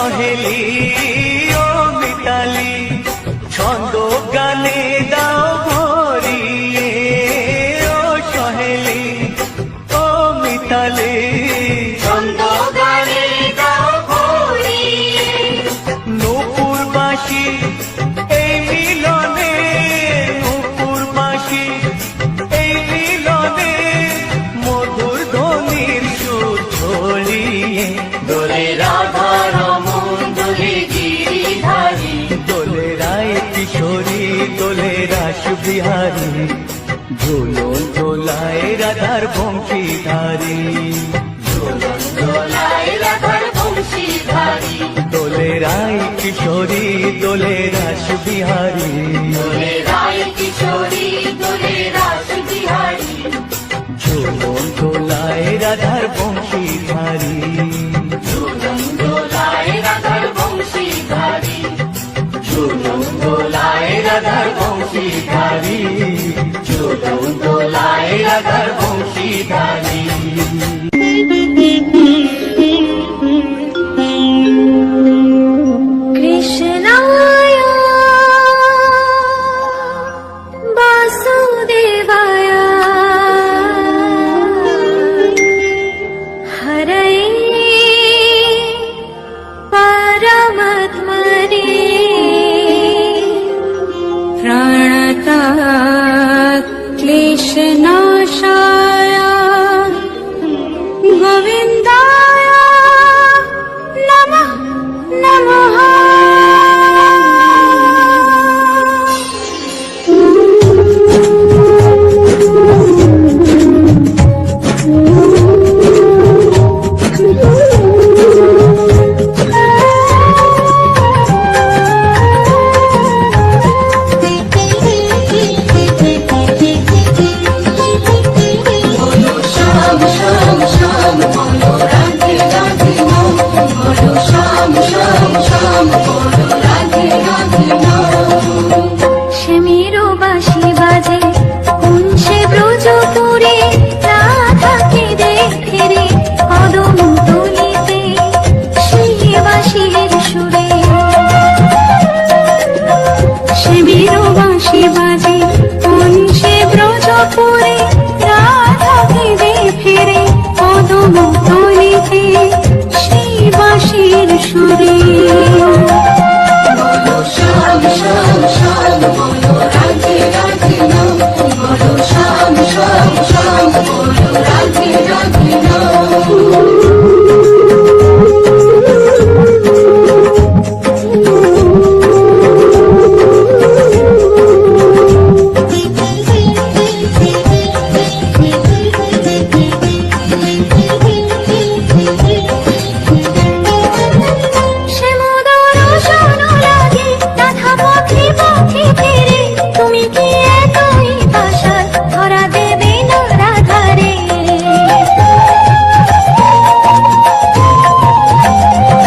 সহেলি ও মিতালি ছন্দ গানে দাও ভরিয়ে ও সহেলি ও মিতালি ছন্দ গানে দাও ভরিয়ে নূপুর বাঁশি এই মিলনে নূপুর বাঁশি এই মিলনে মধুর ধ্বনির সুর ছড়িয়ে দোলে রাধা রমন দোলে গিরিধারী দোলে রায় কিশোরী দোলে রাস বিহারী ঝুলন দোলায় রাধার বংশীধারী ঝুলন দোলায় রাধার বংশীধারী দোলে রায় কিশোরী দোলে রাস বিহারী দোলে রায় কিশোরী দোলে রাস বিহারী ঝুলন দোলায় রাধার বংশীধারী ঝুলন দোলায় রাধার বংশীধারী ঝুলন দোলায় রাধার বংশীধারী ঝুলন দোলায় রাধার বংশীধারী কৃষ্ণায় বাসুদেবায় হরয়ে পরমাত্মনে প্রাণতাৎ ক্লেশনাশায় গোবিন্দায় নমঃ নমঃ। বলো শ্যাম শ্যাম শ্যাম বলো রাধে রাধে নাম বলো শ্যাম শ্যাম শ্যাম বলো রাধে রাধে নাম শ্যামেরও বাঁশি বাজে কুঞ্চে ব্রজপুরে রাধাকে দেখে রে কদম তুলিতে সেই বাঁশির সুরে শ্যামেরও বাঁশি বাজে কুঞ্চে ব্রজপুরে রাধাকে দেখে রে কদম তুলিতে সেই বাঁশির সুরে বলো শ্যাম শ্যাম শ্যাম বলো রাধে রাধে নাম বলো শ্যাম শ্যাম শ্যাম বলো রাধে রাধে নাম শ্যামোদর শোনো লাগে রাধা পথে পথে ফেরে তুমি কি এতই পাশার ধরা দেবে না রাধারে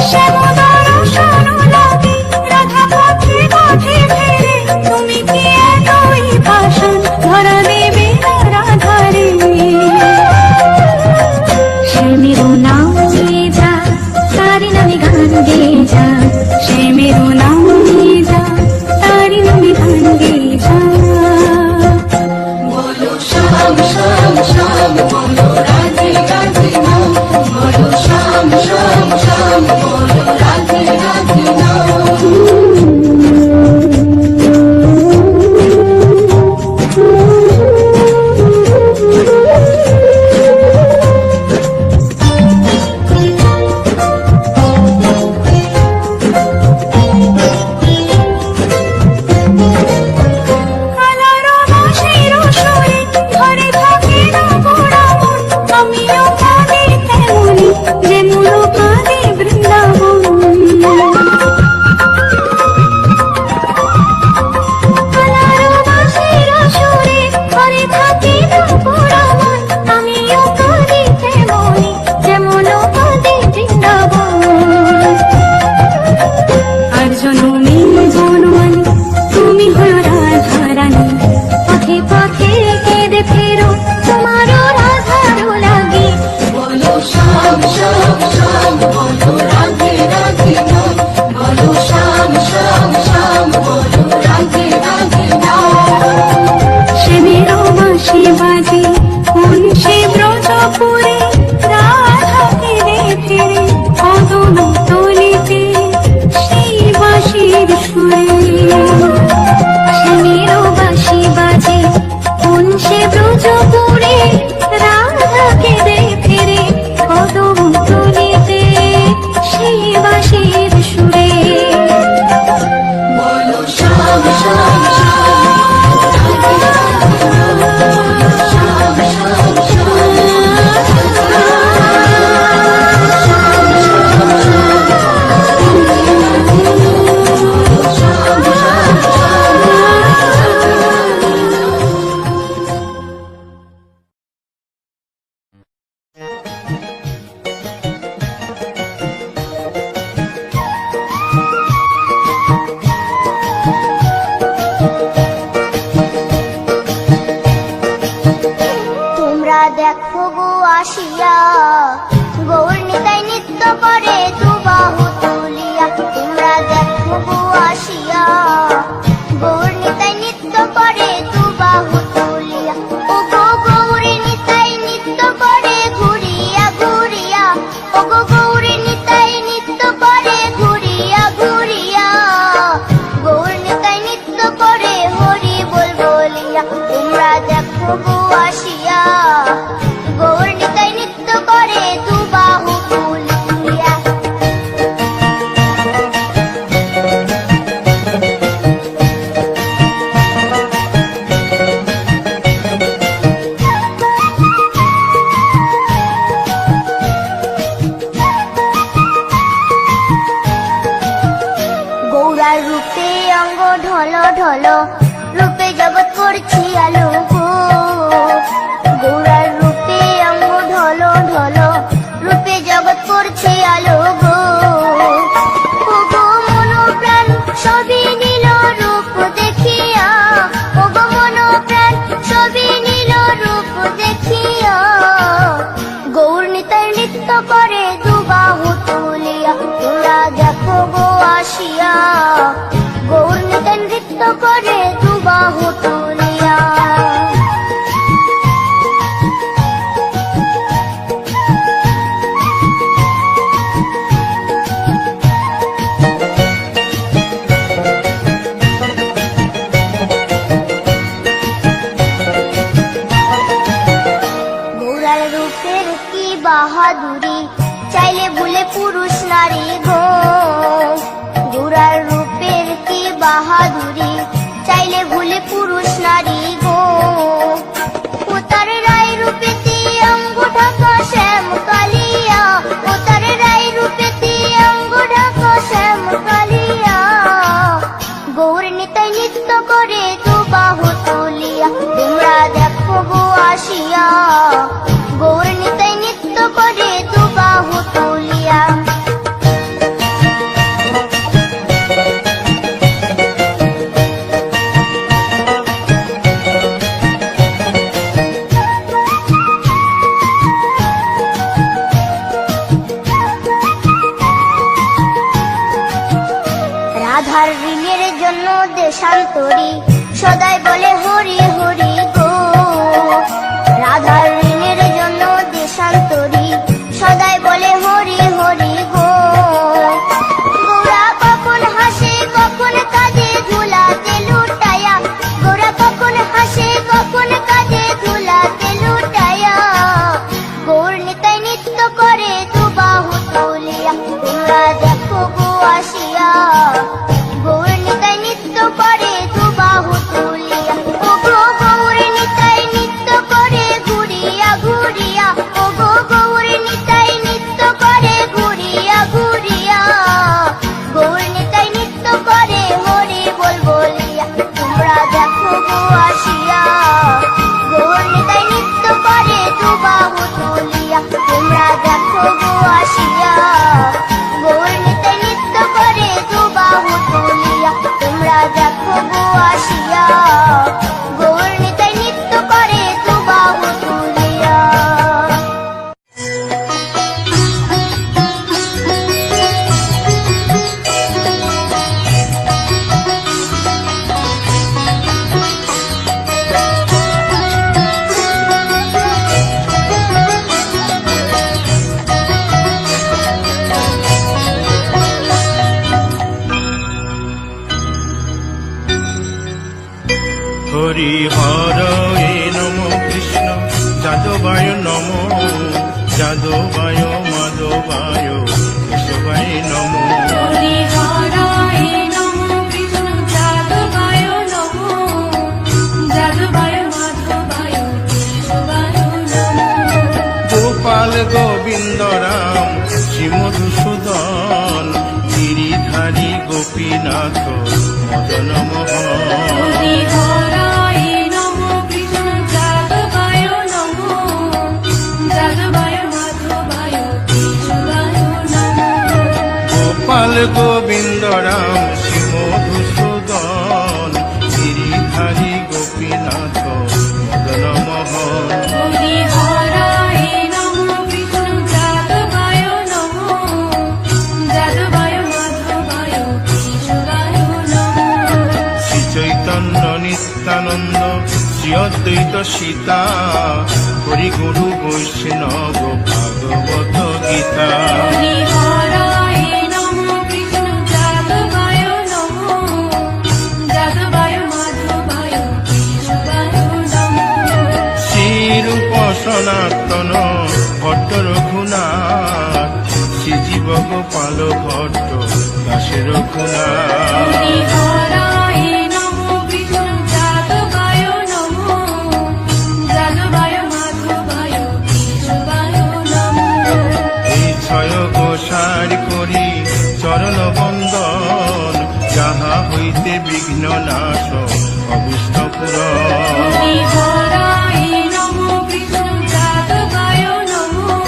শ্যামোদর শোনো লাগে রাধা পথে পথে ফেরে তুমি কি এতই পাশার ধরা দেবে না রাধারে শ্যামেরও নাম নিয়ে যা তারি নামে গান গেয়ে যা শ্যামেরও নাম নিয়ে যা তারি নামে গান গেয়ে যা বলো শ্যাম শ্যাম শ্যাম বলো রাধে রাধে নাম বলো শ্যাম শ্যাম শ্যাম বলো রাধে রাধে নাম কালার বাঁশির সুরে ধরে থাকে না গোড়া মন আসিয়া গৌর নিতাই নৃত্য করে দুবাহু তুলিয়া তোমরা দেখো গো আসিয়া গৌর নিতাই নৃত্য করে দুবাহু তুলিয়া ও গো গৌরী নিতাই নৃত্য করে ঘুরিয়া ঘুরিয়া ও গো গৌরী নিতাই নৃত্য করে ঘুরিয়া ঘুরিয়া গৌর নিতাই নৃত্য করে হরি বল বলিয়া তোমরা দেখো গো আসিয়া গৌর নিতাই নৃত্য করে দুবাহু তুলিয়া গৌরার রূপে অঙ্গ ঢল ঢল রূপে জগৎ করছি আলো গো গৌরার রূপে অঙ্গ ঢল ঢল রূপে জগৎ করছে আলো গো ও গো মন প্রাণ সবই নীল রূপ দেখিয়া ও গো মন প্রাণ সবই নীল রূপ দেখিয়া গৌর নিতাই নৃত্য করে দুবাহু তুলিয়া তোমরা দেখো গো আসিয়া গৌর নিতাই নৃত্য করে দুবাহু তুলিয়া গৌরার রূপের কি বাহাদুরি চাইলে ভুলে পুরুষ নারী গো গৌরার রূপের কি বাহাদুরি চাইলে ভুলে পুরুষ নারী গো ও তার রায় রূপেতে অঙ্গ ঢাকা শ্যাম কালিয়া ও তার রায় রূপেতে অঙ্গ ঢাকা শ্যাম কালিয়া গৌর নিতাই নৃত্য করে দুবাহু তুলিয়া তোমরা দেখো গো আসিয়া গৌর নিতাই নৃত্য করে দুবাহু তুলিয়া রাধার ঋণের জন্য দেশান্তরী সদাই বলে হরি হরি গো রাধার ঋণের জন্য দেশান্তরী সদাই বলে হরি হরি গো গৌরা কখন হাসে কখন কাঁদে ধুলাতে লুটায়া গৌরা কখন হাসে কখন কাঁদে ধুলাতে লুটায়া গৌর নিতাই নৃত্য করে দুবাহু তুলিয়া তোমরা দেখো গো আসিয়া গৌর নিতাই নৃত্য করে দুবাহু তুলিয়া ও গো গৌর নিতাই নৃত্য করে ঘুরিয়া ঘুরিয়া ও গো গৌর নিতাই নৃত্য করে ঘুরিয়া ঘুরিয়া গৌর নিতাই নৃত্য করে হরি বল বলিয়া তোমরা দেখো গো আসিয়া গৌর নিতাই নৃত্য করে দুবাহু তুলিয়া তোমরা দেখো গো আসিয়া গৌর নিতাই নৃত্য করে দুবাহু তুলিয়া তোমরা দেখো গো আসিয়া গৌর নিতাই নৃত্য করে দুবাহু তুলিয়া হরি হর এ নম কৃষ্ণ যাদবায় নম যাদবায় মাধবায় কেশবায় নম হরি হরায় নমঃ কৃষ্ণ যাদবায় নমঃ যাদবায় মাধবায় কেশবায় নমঃ গোপাল গোবিন্দ রাম শ্রী মধুসূদন গিরিধারী গোপীনাথ মদন মোহন হরি হরায় নমঃ কৃষ্ণ যাদবায় নমঃ যাদবায় মাধবায় কেশবায় নমঃ গোপাল গোবিন্দ রাম শ্রী মধুসূদন গিরিধারী গোপীনাথ মদন মোহন হরি হরায় নমঃ শ্রী অদ্বৈত সীতা হরি গুরু বৈষ্ণব ভাগবত গীতা। হরিহরায় নমো কৃষ্ণ যাদবায় নমো, যাদবায় মাধবায় কেশবায় নমো। শ্রীরূপ সনাতন ভট্ট রঘুনাথ, শ্রীজীব গোপাল ভট্ট দাসে রঘুনাথ। হরিহরায় নমো কৃষ্ণ যাদবায় নমো, যাদবায় মাধবায় কেশবায় নমো। এই ছয় গোসার করি চরণ বন্দন, যাহা হইতে বিঘ্ন নাশ অভীষ্ট পূরণ। হরিহরায় নমো কৃষ্ণ যাদবায় নমো,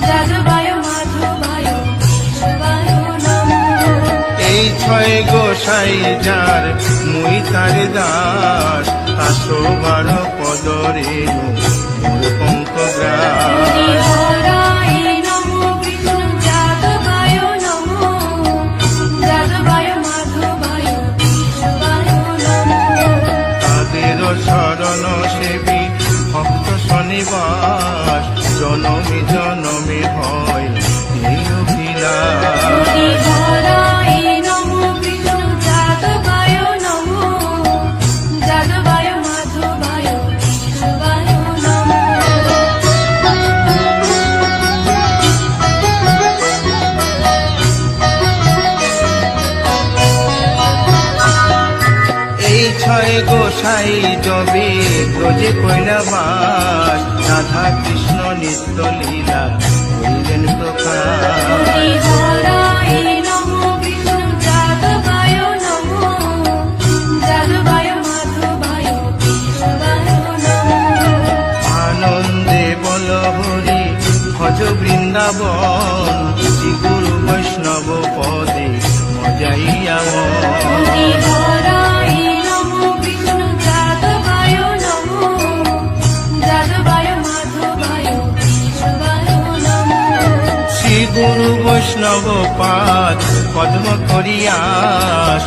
যাদবায় মাধবায় কেশবায় নমো। এই ছয় গোসাই যার মুই তার দাস, 112 পদরে মোর পঙ্কগ্রাস। হরিহরায় নমো কৃষ্ণ যাদবায় নমো, যাদবায় মাধবায় কেশবায় নমো। তাদের শরণ সেবী ভক্ত শনিবাস, জনমে জনমে হয় এই অভিলাষ। হরিহরায় নমো কৃষ্ণ যাদবায় নমো, যাদবায় মাধবায় কেশবায় নমো। এই ছয় গোসাই জবে ব্রজে কৈলাবাস, রাধা কৃষ্ণ নিত্য লীলা করিলেন প্রকাশ। হরিহরায় নমো কৃষ্ণ যাদবায় নমো, যাদবায় মাধবায় কেশবায় নমো। আনন্দে বল হরি ভজ বৃন্দাবন, শ্রী গুরু বৈষ্ণব পদে মজাইয়া মন। হরিহরায় নমো কৃষ্ণ যাদবায় নমো, যাদবায় মাধবায় কেশবায় নমো। শ্রী গুরু বৈষ্ণব পাদ পদ্ম করিয়াস,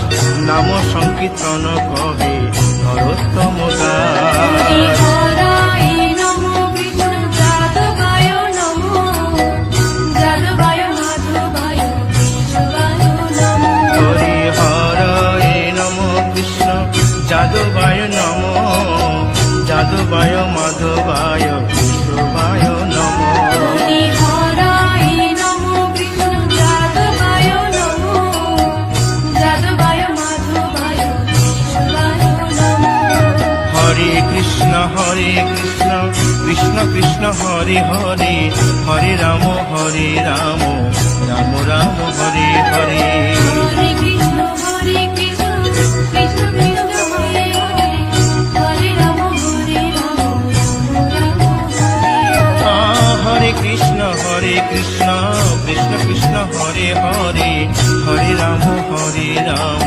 নাম সংকীর্তন কহে নরোত্তম দাস। হরিহরায় নমো কৃষ্ণ যাদবায় নমো, যাদবায় মাধবায় কেশবায় নমো। হরি হরে নম কৃষ্ণ যাদবায় নম, যাদবায় মাধবায় কেশবায় নম। হরিহরায় নমো কৃষ্ণ যাদবায় নমো, যাদবায় মাধবায় কেশবায় নমো। হরে কৃষ্ণ কৃষ্ণ কৃষ্ণ হরে হরে, হরে রাম রাম রাম হরে হরে। হরে কৃষ্ণ কৃষ্ণ কৃষ্ণ হরে হরে, হরে রাম রাম রাম হরে হরে। হরে কৃষ্ণ কৃষ্ণ কৃষ্ণ হরে হরে, হরে রাম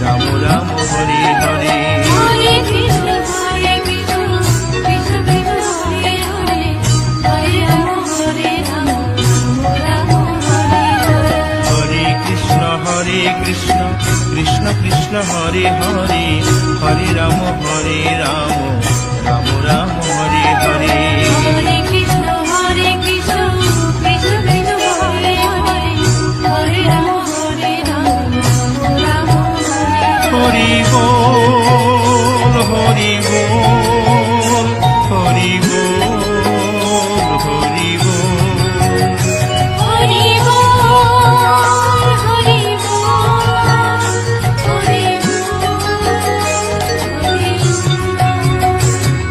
রাম রাম হরে হরে। হরে কৃষ্ণ কৃষ্ণ কৃষ্ণ হরে হরে, হরে রাম রাম হরে হরে। হরে কৃষ্ণ কৃষ্ণ কৃষ্ণ হরে হরে, হরে রাম রাম রাম হরে হরে। হরে কৃষ্ণ কৃষ্ণ কৃষ্ণ হরে হরে, হরে রাম রাম হরে হরে। হরি বল হরি বল হরি বল হরি বল। হরি বল হরি বল হরি বল।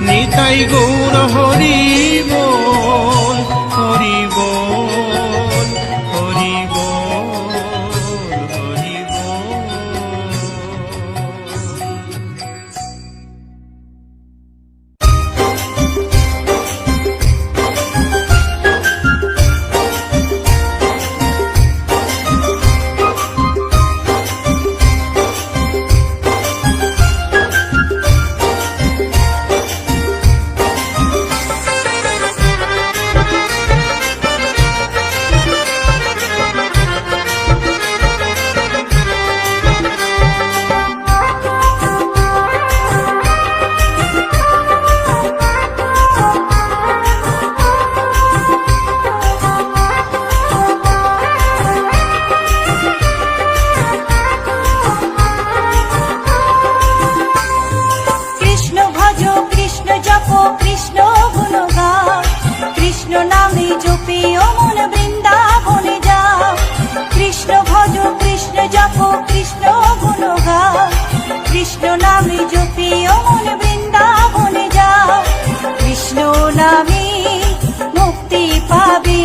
নিতাই গৌর হরি বল হরি বল হরি বল হরি বল। কৃষ্ণ ভজ কৃষ্ণ জপ কৃষ্ণ গুণ গা, কৃষ্ণ নামে জপিও মন বৃন্দাবনে যা। কৃষ্ণ নামে মুক্তি পাবে,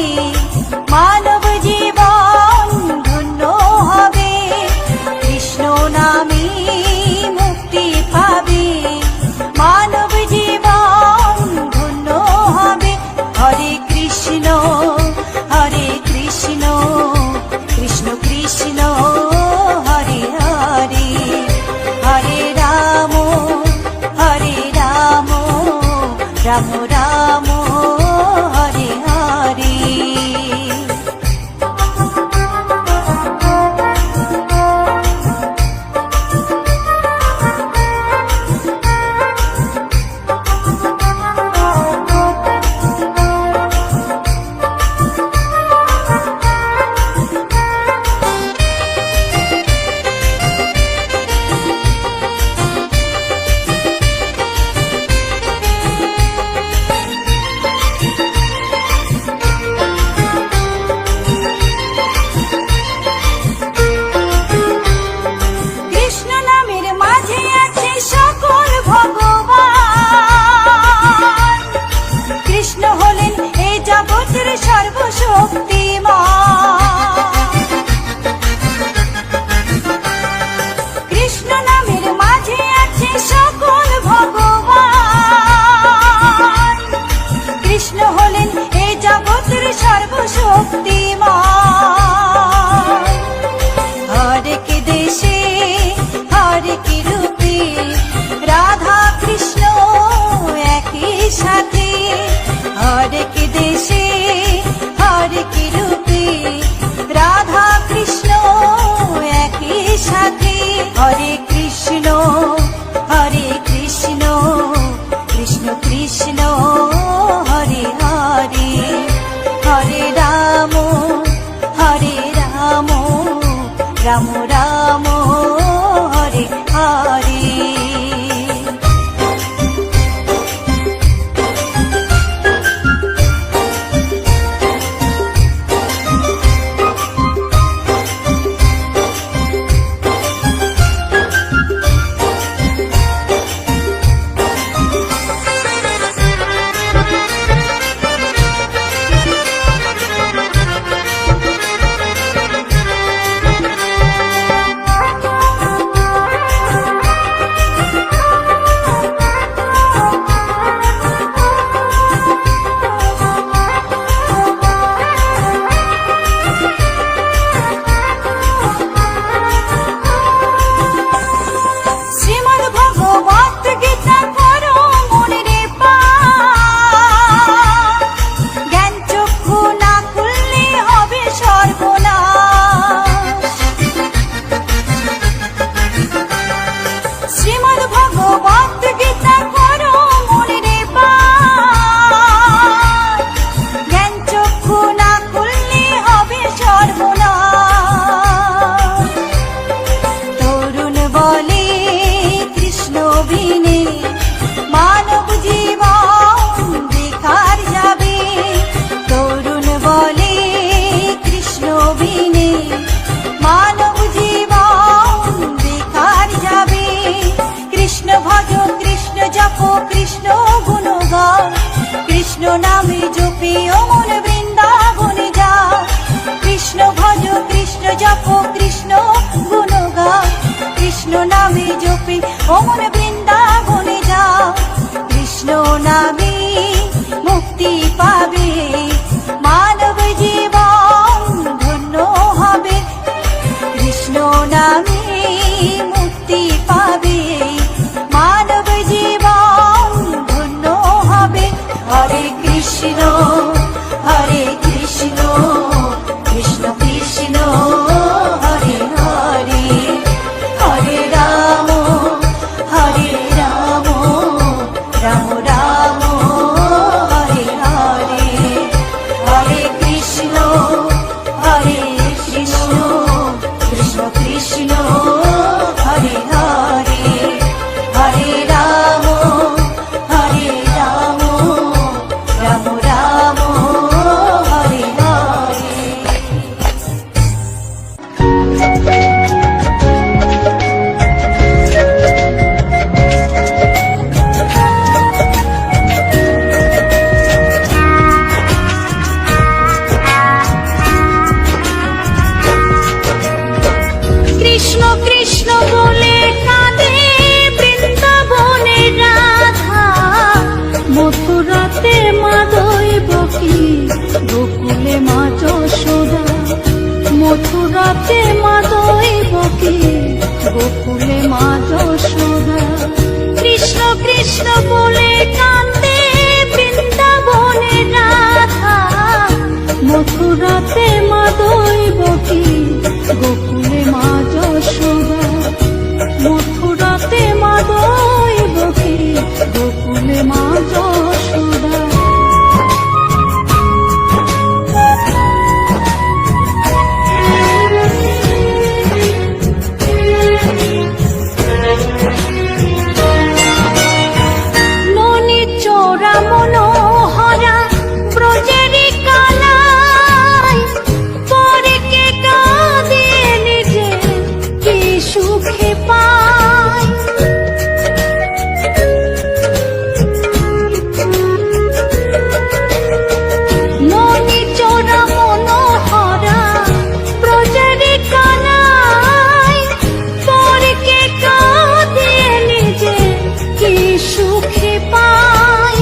মানব জীবন ধন্য হবে। কৃষ্ণ নামে মুক্তি পাবে, মানব জীবন ধন্য হবে। হরে কৃষ্ণ কৃষ্ণ কৃষ্ণ হরে হরে, হরে রাম রাম রাম হরে হরে। কৃষ্ণ নামের মাঝে আছে সকল ভগবান, কৃষ্ণ হলেন এই জগতের সর্বশক্তিমান। কৃষ্ণ নামের মাঝে আছে সকল ভগবান, কৃষ্ণ হলেন এই জগতের সর্বশক্তিমান। হরেক দেশে হরেক রূপে রাধা কৃষ্ণ একই সাথে, হরেক দেশে হরেক রূপে রাধা কৃষ্ণ একই সাথে। হরে কৃষ্ণ কৃষ্ণ কৃষ্ণ হরে হরে, হরে রাম রাম রাম হরে হরে। শ্রীমদ্ ভগবত গীতা করো মনে পাঠ, জ্ঞান চক্ষু না খুললে হবে সর্বনাশ। শ্রীমদ্ ভগবত গীতা করো মনে পাঠ, জ্ঞান চক্ষু না খুললে হবে সর্বনাশ। তরুণ বলে কৃষ্ণ বিনে মানব জীবন বেকার যাবে, তরুণ বলে কৃষ্ণ বিনে মানব জীবন বেকার যাবে। কৃষ্ণ ভজ কৃষ্ণ জপ কৃষ্ণ গুণ গা, কৃষ্ণ নামে জপিও মন বৃন্দাবনে যা। কৃষ্ণ ভজ কৃষ্ণ জপ কৃষ্ণ গুণ গা, কৃষ্ণ নামে জপি অমন বৃন্দাবনে যা। কৃষ্ণ নামে মুক্তি পাবে, মানব জীবন ধন্য হবে। কৃষ্ণ নামে মুক্তি পাবে, মানব জীবন ধন্য হবে। হরে কৃষ্ণ কৃষ্ণ কৃষ্ণ হরে হরে, হরে রাম রাম রাম হরে হরে, হরে কৃষ্ণ কৃষ্ণ কৃষ্ণ হরে হরে, হরে রাম রাম রাম হরে হরে। যশোদা মথুরাতে মা দৈবকী গোকুলে মা যশোদা ননি চোরা মনোহরা ব্রজেরি কানাই পরে কে কাঁদিয়ে নিজে কি সুখে পায় ননি চোরা মনোহরা ব্রজেরি কানাই পরে কে কাঁদিয়ে নিজে কি সুখে পায়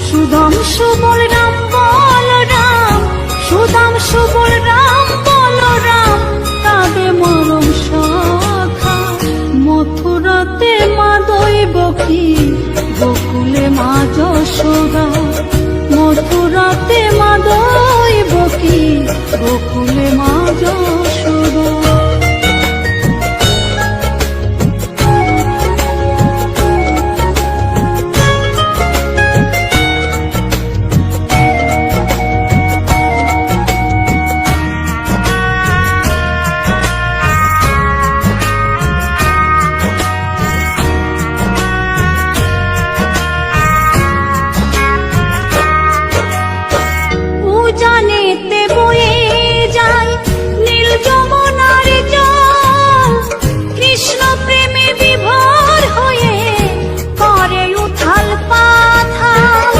সুদাম সুবল রাম বলরাম সুদাম সুবল রাম বলরাম তাদের মরম সখা মথুরাতে মা দৈবকী গোকুলে মা যশোদা মথুরাতে মা দৈবকী গোকুলে মা যশোদা উজানেতে বয়ে যায় নীল যমুনার জল কৃষ্ণ প্রেমে বিভোর হয়ে করে উথাল পাথাল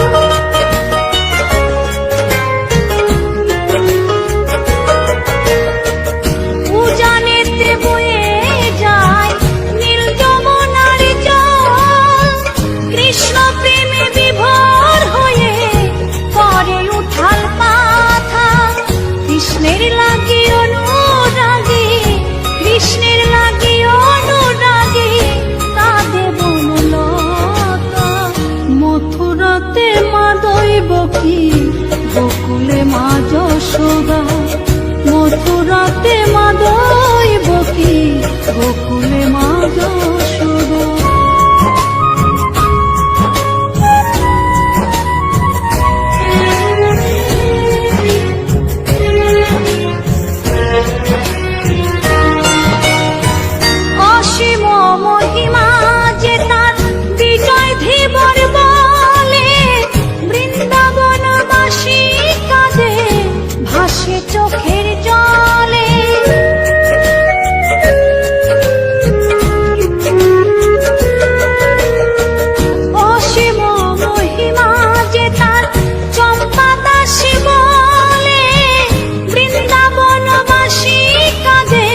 উজানেতে বয়ে যায় নীল যমুনার জল কৃষ্ণ প্রেমে বিভোর হয়ে করে উথাল পাথাল কৃষ্ণের লাগি অনুরাগী কৃষ্ণের লাগি অনুরাগী কাঁদে বনলতা মথুরাতে মা দৈবকী গোকুলে মা যশোদা মথুরাতে মা দৈবকী গোকুলে মা যশোদা অসীম মহিমা যে তার বিজয় ধীবর বলে বৃন্দাবনবাসী কাঁদে ভাসে চোখের জলে অসীম মহিমা যে তার চম্পা দাসী বলে বৃন্দাবনবাসী কাঁদে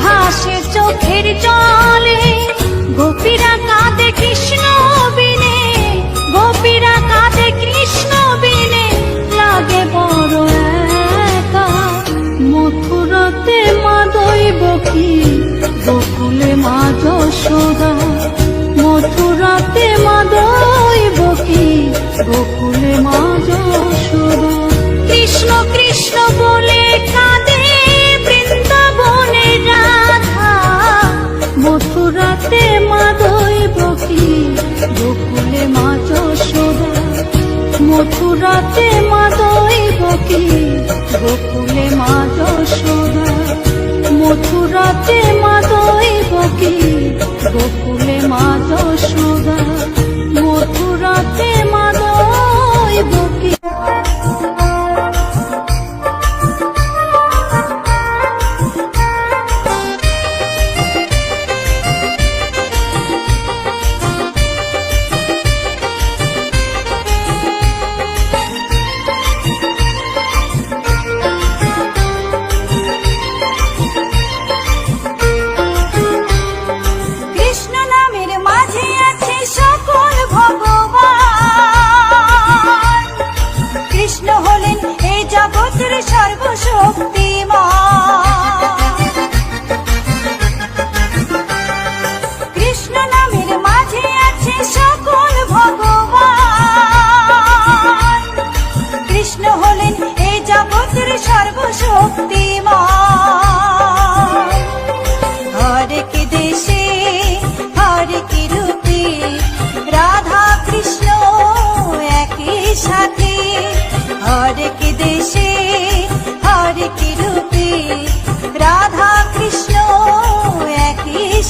ভাসে চোখের জলে গোপীরা কাঁদে কৃষ্ণ বিনে গোপীরা কাঁদে কৃষ্ণ বিনে লাগে বড় একা মথুরাতে মা দৈবকী গোকুলে মা যশোদা মথুরাতে মা দৈবকী গোকুলে মা যশোদা কৃষ্ণ কৃষ্ণ বলে কাঁদে বৃন্দাবনের রাধা মথুরাতে মা দৈবকী গোকুলে মা যশোদা মথুরাতে মা দৈবকী গোকুলে মা যশোদা মথুরাতে মা দৈবকী গোকুলে মা যশোদা মথুরাতে মা দৈবকী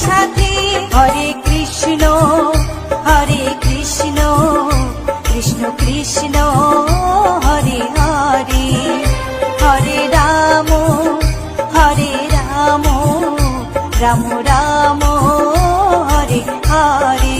সাথে হরে কৃষ্ণ কৃষ্ণ কৃষ্ণ হরে হরে হরে রাম রাম রাম হরে হরে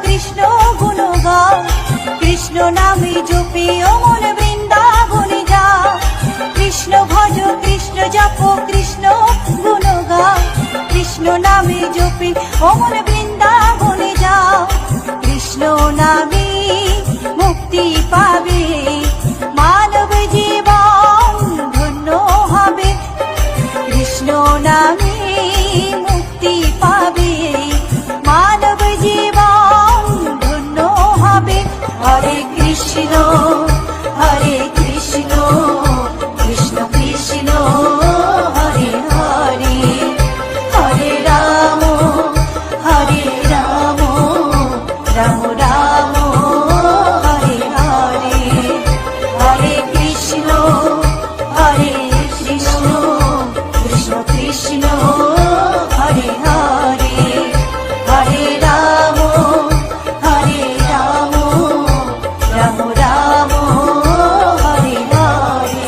কৃষ্ণ গুণ গাও কৃষ্ণ নামে জপে অমন বৃন্দাবনে যাও কৃষ্ণ ভজ কৃষ্ণ জপ কৃষ্ণ গুণ গাও কৃষ্ণ নামে জপে অমন বৃন্দাবনে যাও কৃষ্ণ নামে মুক্তি পাবে মানব জীবন ধন্য হবে কৃষ্ণ নামে মুক্তি পাবে মানব জীবন ধন্য হবে হরে কৃষ্ণ কৃষ্ণ কৃষ্ণ হরে হরে হরে রাম রাম রাম হরে হরে হরে কৃষ্ণ কৃষ্ণ কৃষ্ণ হরে হরে হরে রাম রাম রাম হরে হরে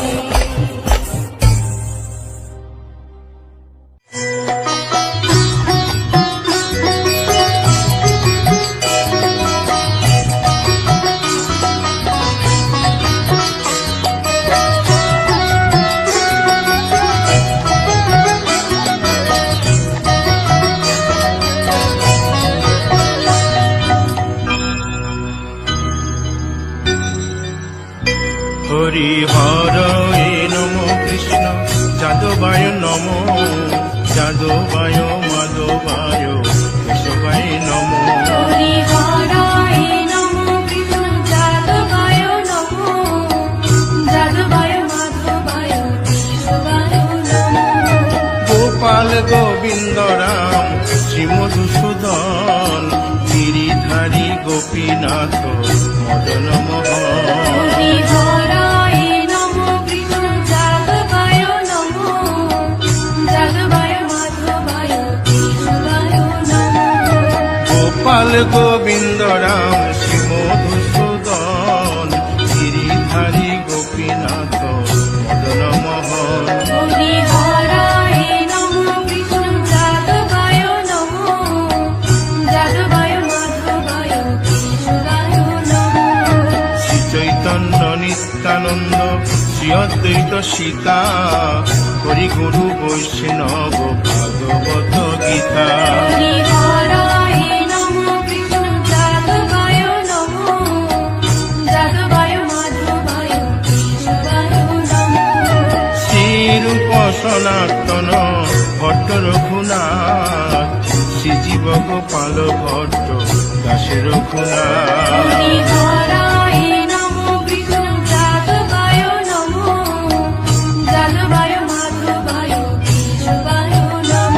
হরি হরে নম কৃষ্ণ যাদবায় নম যাদবায় মাধবায় কেশবায় নম হরি হরায় নমঃ কৃষ্ণ যাদবায় নমঃ যাদবায় মাধবায় কেশবায় নমঃ গোপাল গোবিন্দ রাম শ্রী মধুসূদন গিরিধারী গোপীনাথ মদন মোহন হরি হরায় নমঃ কৃষ্ণ যাদবায় নমঃ যাদবায় মাধবায় কেশবায় নমঃ গোপাল গোবিন্দ রাম শ্রী মধুসূদন গিরিধারী গোপীনাথ মদন মোহন হরি হরায় নমঃ কৃষ্ণ যাদবায় নমঃ যাদবায় মাধবায় কেশবায় নমঃ শ্রী চৈতন্য নিত্যানন্দ শ্রী অদ্বৈত সীতা হরি গুরু বৈষ্ণব ভাগবত গীতা হরি হরায় নমঃ কৃষ্ণ যাদবায় নমঃ যাদবায় মাধবায় কেশবায় নমঃ শ্রীরূপ সনাতন ভট্ট রঘুনাথ শ্রীজীব গোপাল ভট্ট দাসে রঘুনাথ হরি হরায় নমঃ কৃষ্ণ যাদবায় নমঃ যাদবায় মাধবায় কেশবায় নমঃ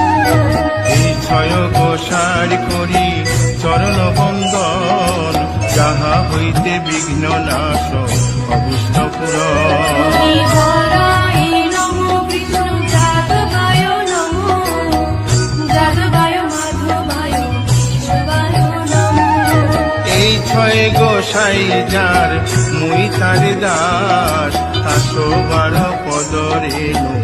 বিঘ্ন নাশ অভীষ্টপুর। হরিহরায় নমো কৃষ্ণ যাদবায় নমো, যাদবায় মাধবায় কেশবায় নমো। এই ছয় গোসাই যার মুই তার দাস, 112 পদ রেণু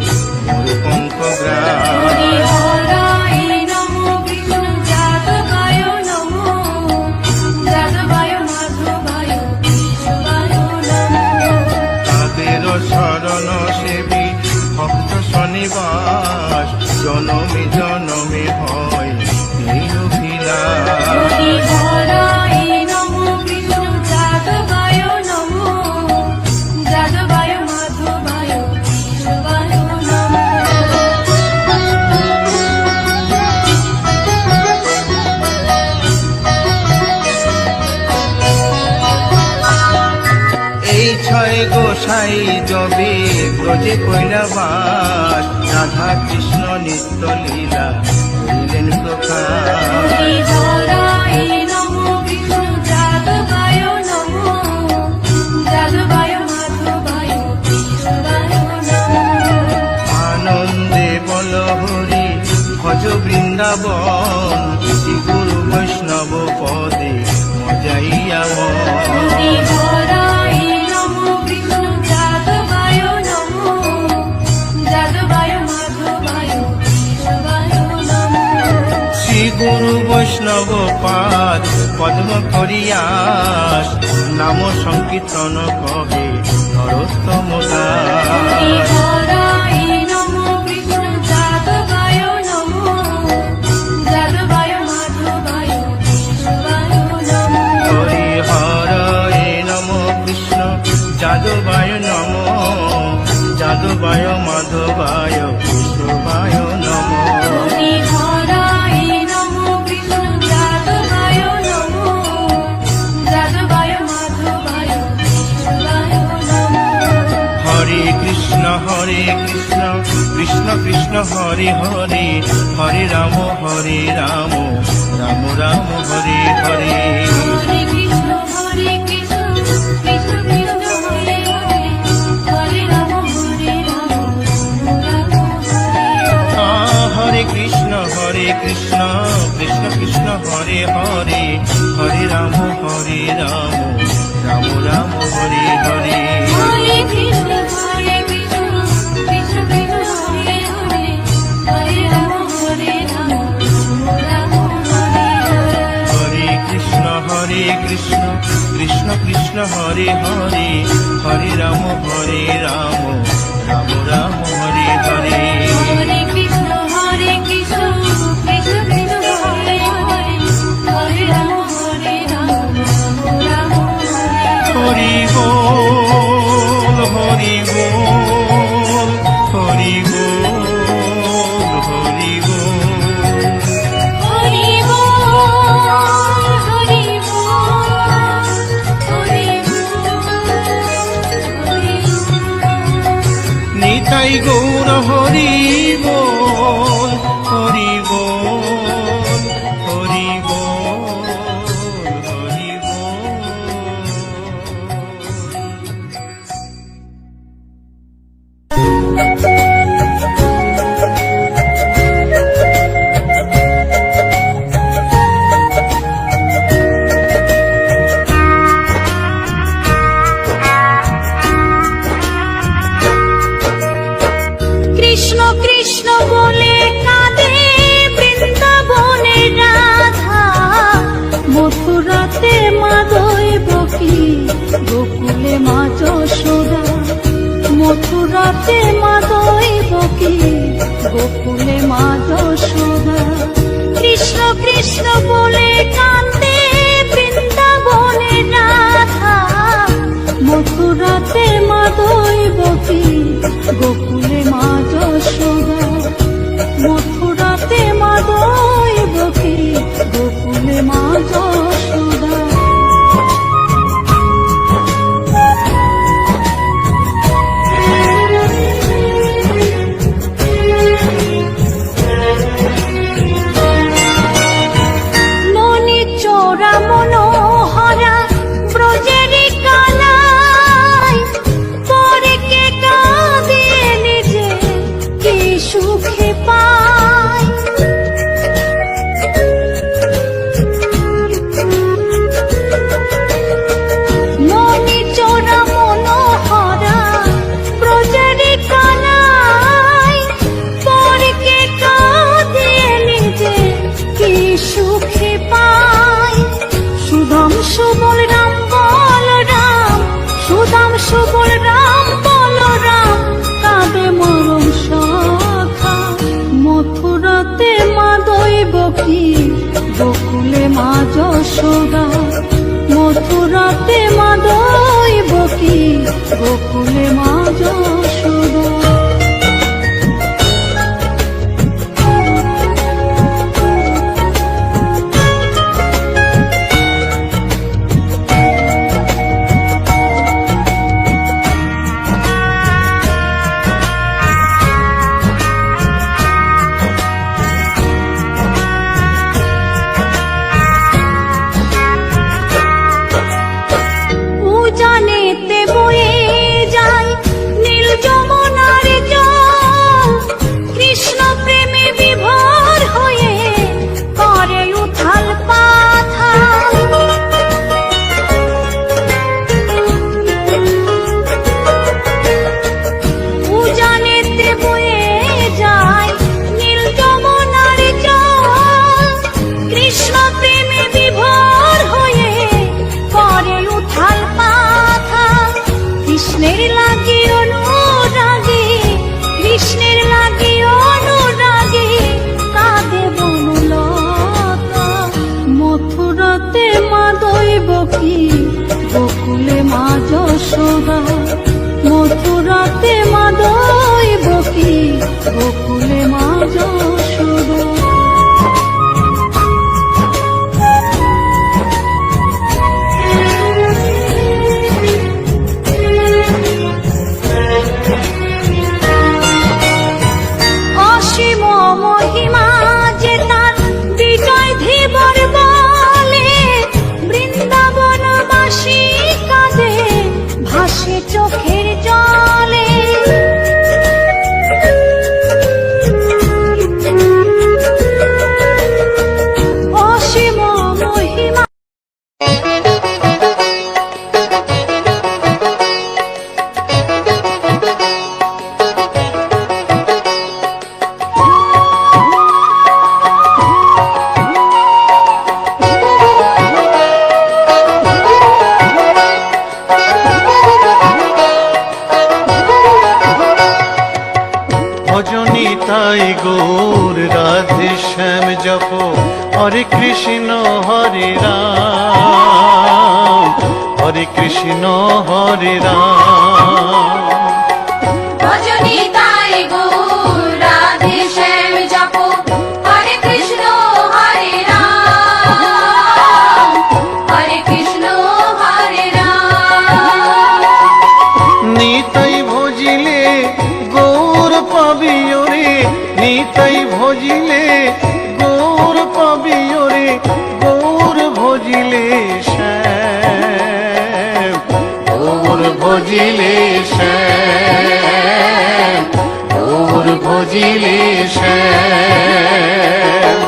মোর পঙ্কগ্রাস। হরিহরায় নমো কৃষ্ণ যাদবায় নমো, যাদবায় মাধবায় কেশবায় নমো। তাদের শরণ সেবী ভক্ত শনিবাস, জনমে জনমে হয় এই অভিলাষ। হরিহরায় নমো কৃষ্ণ যাদবায় নমো, যাদবায় মাধবায় কেশবায় নমো। এই ছয় গোসাই যবে ব্রজে কৈলাবাস, রাধা কৃষ্ণ নিত্য লীলা করিলেন প্রকাশ। হরিহরায় নমো কৃষ্ণ যাদবায় নমো, যাদবায় মাধবায় কেশবায় নমো। আনন্দে বল হরি ভজ বৃন্দাবন, শ্রী গুরু বৈষ্ণব পদে মজাইয়া মন। হরিহরায় নমো কৃষ্ণ যাদবায় নমো, যাদবায় মাধবায় কেশবায় নমো। শ্রী গুরু বৈষ্ণব পাদ পদ্ম করিয়াস, নাম সংকীর্তন কহে নরোত্তম দাস। হরিহরায় নমো কৃষ্ণ যাদবায় নমো, যাদবায় মাধবায় কেশবায় নমো। হরি হরে নম কৃষ্ণ যাদবায় নম, যাদবায় মাধবায় কেশবায় নম। হরিহরায় নমো কৃষ্ণ যাদবায় নমো, যাদবায় মাধবায় কেশবায় নমো। হরে কৃষ্ণ কৃষ্ণ কৃষ্ণ হরে হরে, হরে রাম রাম রাম হরে হরে। হরে কৃষ্ণ কৃষ্ণ কৃষ্ণ হরে হরে, হরে রাম রাম হরে হরে। হরে কৃষ্ণ কৃষ্ণ কৃষ্ণ হরে হরে, হরে রাম রাম রাম হরে হরে। হরে কৃষ্ণ কৃষ্ণ কৃষ্ণ হরে হরে, হরে রাম রাম হরে হরে। হরে কৃষ্ণ কৃষ্ণ কৃষ্ণ হরে হরে, হরে রাম রাম রাম হরে হরে। হরে কৃষ্ণ কৃষ্ণ কৃষ্ণ হরে হরে, হরে রাম রাম হরে হরে। হরি বল হরি বল হরি বল হরি বল। হরি বল হরি বল হরি বল। নিতাই গৌর হরি বল হরি বল হরি বল হরি কৃষ্ণ কৃষ্ণ বলে কাঁদে বৃন্দাবনে রাধা, মথুরাতে মা দৈবকী, গোকুলে মা যশোদা। মথুরাতে মা দৈবকী, গোকুলে মা যশোদা। কৃষ্ণ কৃষ্ণ বলে কাঁদে বৃন্দাবনে রাধা, মথুরাতে মা দৈবকী, গোকুলে মা যশোদা। মথুরাতে মা দৈবকী, গোকুলে মা যশোদা। সুখে পাই। মনি চোরা মনোহরা ব্রজেরি কানাই, পরকে কাঁদিয়ে নিজে কি সুখে পাই। সুদাম সুবল রাম বলরাম, সুদাম সুবল রাম বলরাম, কাঁদে মরম সখা। মথুরাতে মা দৈবকী, গোকুলে মা যশোদা। মথুরাতে মা দৈবকী, গোকুলে মা যশোদা। উজানেতে বয়ে যায় নীল যমুনার জল, কৃষ্ণ প্রেমে বিভোর হয়ে করে উথাল পাথাল। উজানেতে বয়ে যায় নীল যমুনার জল, কৃষ্ণ প্রেমে বিভোর হয়ে করে উথাল পাথাল। কৃষ্ণের লাগি অনুরাগী, কৃষ্ণের লাগি অনুরাগী, কাঁদে বনলতা। মথুরাতে মা দৈবকী, গোকুলে মা যশোদা। মথুরাতে মা দৈবকী, গোকুলে মা যশোদা। অসীম মহিমা যে তার বিজয় ধীবর বলে, বৃন্দাবনবাসী কাঁদে ভাসে চোখের জলে। অসীম মহিমা ভজনী তাই গৌর রাধে শ্যাম জপ, হরে কৃষ্ণ হরে রাম, হরে কৃষ্ণ হরে রাম। ভজনী তাই গৌর রাধে শ্যাম জপ, হরে কৃষ্ণ হরে রাম, হরে কৃষ্ণ হরে রাম। নিতাই ভজিলে গৌর পাবি ওরে, নিতাই ভজিলে গৌর পাবি ওরে, গৌর ভজিলে শ্যাম, গৌর ভজিলে শ্যাম, গৌর ভজিলে শ্যাম।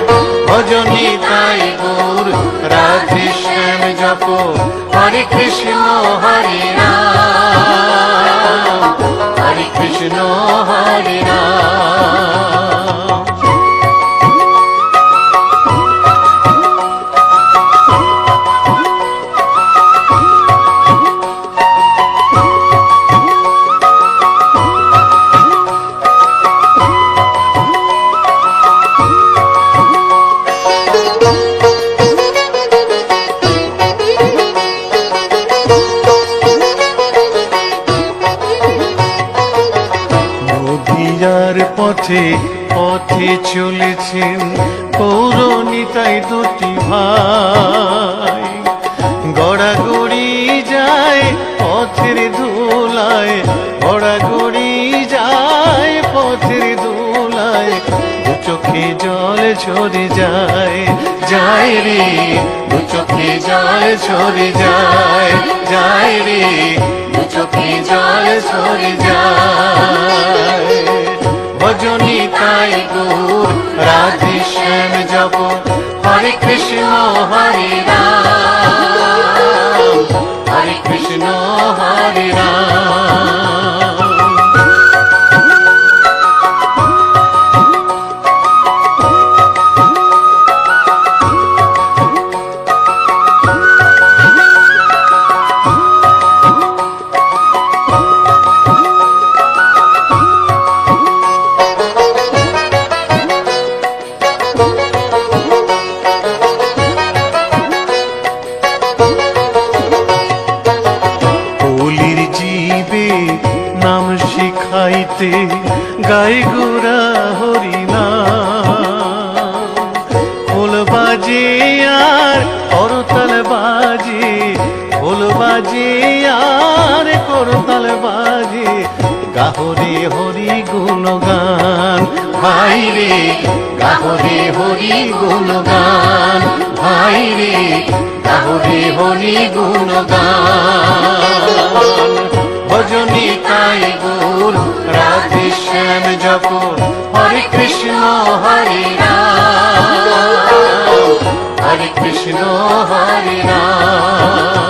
ভজনী তাই গৌর রাধে শ্যাম জপ, হরে কৃষ্ণ হরে রাম, হরে কৃষ্ণ হরে রাম। নদিয়ার পথে পথে চলেছেন পৌরনিতাই দুটি ভাই, গড়াগড়ি যায় পথের ধুলায়, গড়াগড়ি যায় পথের ধুলায়, দু চোখে জল ঝরে যায়, যায় রে, দু চোখে জল ঝরে যায়, যায় রে, দু চোখে জল ঝরে যায়। ভজনী তাই গৌর রাধে শ্যাম জপ হরে কৃষ্ণ হরে রাম হরে কৃষ্ণ হরে রাম। কলির জীবে নাম শিখাইতে গাই গোরা হরিনাম। খোল বাজে আর করতাল বাজে, খোল বাজে আর করতাল বাজে, গাহরে হরি গুণগান ভাই রে, গাহরে হরি গুণগান ভাই রে, গাহরে হরি গুণগান। ভজনী তাই গৌর রাধে শ্যাম জপ হরে কৃষ্ণ হরে রাম হরে কৃষ্ণ হরে রাম।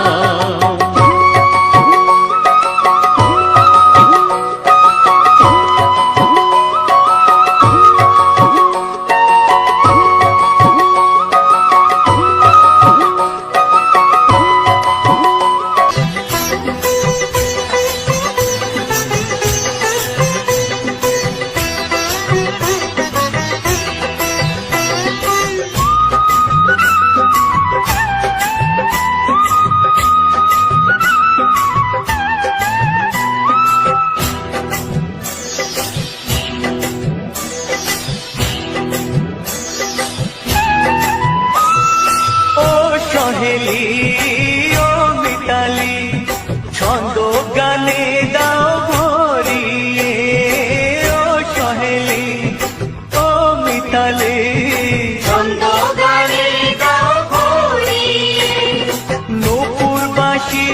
সহেলি ও মিতালি ছন্দ গানে দাও ভরিয়ে, ও সহেলি ও মিতালি ছন্দ গানে দাও ভরিয়ে। নূপুর বাঁশি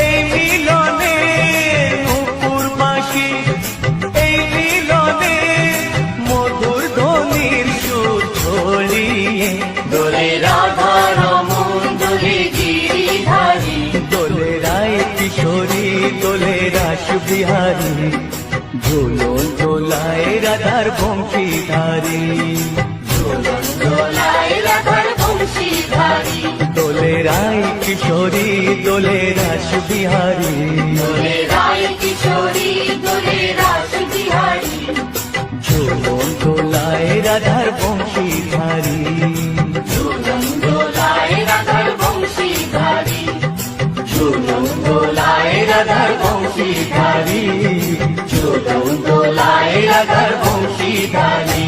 এই মিলনে, নূপুর বাঁশি এই মিলনে, মধুর ধ্বনির সুর ছড়িয়ে। দোলে রাধা রমন দোলে গিরিধারী, দোলে রায় কিশোরী দোলে রাস বিহারী, ঝুলন দোলায় রাধার বংশীধারী, ঝুলন দোলায় রাধার বংশীধারী। দোলে রায় কিশোরী দোলে রাস বিহারী, দোলে রায় কিশোরী দোলে রাস বিহারী, ঝুলন দোলায় রাধার বংশীধারী, ঝুলন দোলায় রাধার বংশীধারী, ঝুলন দোলায় রাধার বংশীধারী, ঝুলন দোলায় রাধার বংশীধারী।